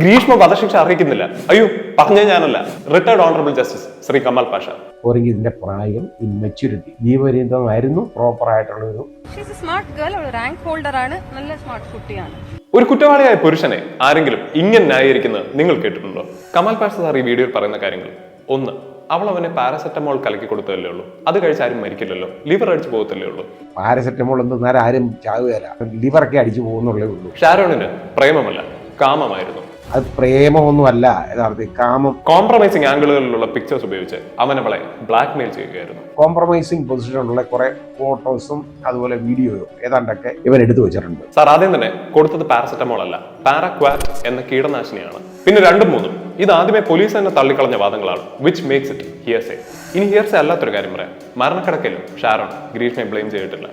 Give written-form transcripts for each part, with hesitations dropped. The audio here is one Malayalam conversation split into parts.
ഗ്രീഷ്മ വധശിക്ഷ അർഹിക്കുന്നില്ല. അയ്യോ, പറഞ്ഞ ഞാനല്ല, retired honourable justice Shri Kamal Pasha. ഓരെങ്കിൽ ഇതിന്റെ പ്രായം, ഇൻമെച്യൂരിറ്റി, ജീവപര്യന്തമായിരുന്നു പ്രോപ്പർ ആയിട്ടുള്ള ഒരു സ്മാർട്ട് ഗേൾ, റാങ്ക് ഹോൾഡർ ആണ്, നല്ല സ്മാർട്ട് കുട്ടിയാണ്. ഒരു കുറ്റവാളിയായ പുരുഷനെ ആരെങ്കിലും ഇങ്ങനെ ന്യായീകരിക്കുന്നത് നിങ്ങൾ കേട്ടിട്ടുണ്ടോ? കമാൽ പാഷ സാർ ഈ വീഡിയോയിൽ പറയുന്ന കാര്യങ്ങൾ: ഒന്ന്, അവൾ അവനെ പാരസെറ്റമോൾ കലക്കി കൊടുത്തതല്ലേ ഉള്ളൂ, അത് കഴിച്ച് ആരും മരിക്കില്ലല്ലോ, ലിവർ അടിച്ചു പോകത്തല്ലേ ഉള്ളൂ. പാരസെറ്റമോൾ എന്നാൽ ആരും ചാവുകയല്ല, ലിവറൊക്കെ അടിച്ചു പോകുന്നുള്ളേ ഉള്ളൂ. ഷാരോണിന് പ്രേമമല്ല, കാമമായിരുന്നു. അത് പ്രേമമൊന്നുമല്ല, യഥാർത്ഥത്തിൽ കാമം. കോംപ്രമൈസിങ് ആംഗിളുകളിലുള്ള പിക്ചേഴ്സ് ഉപയോഗിച്ച് അവൻ അവളെ ബ്ലാക്ക് മെയിൽ ചെയ്യുകയായിരുന്നു. കോംപ്രമൈസിങ് പൊസിഷനിലുള്ള കുറെ ഫോട്ടോസും അതുപോലെ വീഡിയോയും ഏതാണ്ടൊക്കെ ഇവൻ എടുത്തു വെച്ചിട്ടുണ്ട്. സാർ ആദ്യം തന്നെ കൊടുത്തത് പാരസെറ്റമോൾ അല്ല, പാരാക്വാറ്റ് എന്ന കീടനാശിനിയാണ്. പിന്നെ രണ്ടും മൂന്നും ഇത് ആദ്യമേ പോലീസ് തന്നെ തള്ളിക്കളഞ്ഞ വാദങ്ങളാണ്, വിച്ച് മേക്സ് ഇറ്റ് ഹിയർസേ. ഇനി ഹിയർസേ അല്ലാത്തൊരു കാര്യം പറയാം. മരണക്കിടക്കയിലും ഷാരോൺ ഗ്രീഷ്മയെ ബ്ലെയിം ചെയ്തിട്ടില്ല.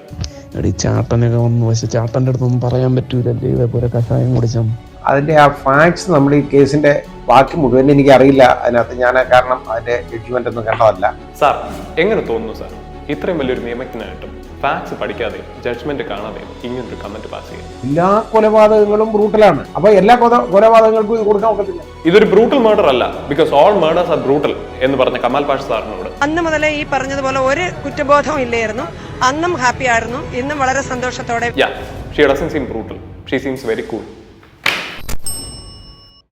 ചാട്ടനൊക്കെ വന്നു, പക്ഷെ ചാട്ടന്റെ അടുത്തൊന്നും പറയാൻ പറ്റൂലല്ലേ, ഇതേപോലെ കഷായം കുടിച്ചാൽ. അതിന്റെ ആ ഫാക്ട്സ് നമ്മൾ ഈ കേസിന്റെ ബാക്കി മുഴുവൻ എനിക്ക് അറിയില്ല. അതിനകത്ത് ഞാൻ കാരണം അതിന്റെ ജഡ്ജ്മെന്റ് ഒന്നും കണ്ടതല്ല. സാർ എങ്ങനെ തോന്നുന്നു സാർ, ഇത്രയും വലിയൊരു നിയമജ്ഞനായിട്ടും ഫാക്ട്സ് പഠിക്കാതെ ജഡ്ജ്മെന്റ് കാണാതെ ഇങ്ങനൊരു കമന്റ് പാസ് ചെയ്യും? എല്ലാ കൊലപാതകങ്ങളും ബ്രൂട്ടലാണ്. അപ്പൊ എല്ലാ കൊലപാതകങ്ങൾക്കും ഇത് കൊടുക്കാൻ ഒക്കത്തില്ല. ഇതൊരു ബ്രൂട്ടൽ മർഡർ അല്ല, because all murders are brutal എന്ന് പറഞ്ഞ കമാൽ പാഷ സാറിനോട് അന്ന് മുതലേ ഈ പറഞ്ഞതുപോലെ ഒരു കുറ്റബോധവും ഇല്ലായിരുന്നു. അന്നും ഹാപ്പി ആയിരുന്നു, ഇന്നും വളരെ സന്തോഷത്തോടെ. She doesn't seem brutal, she seems very cool.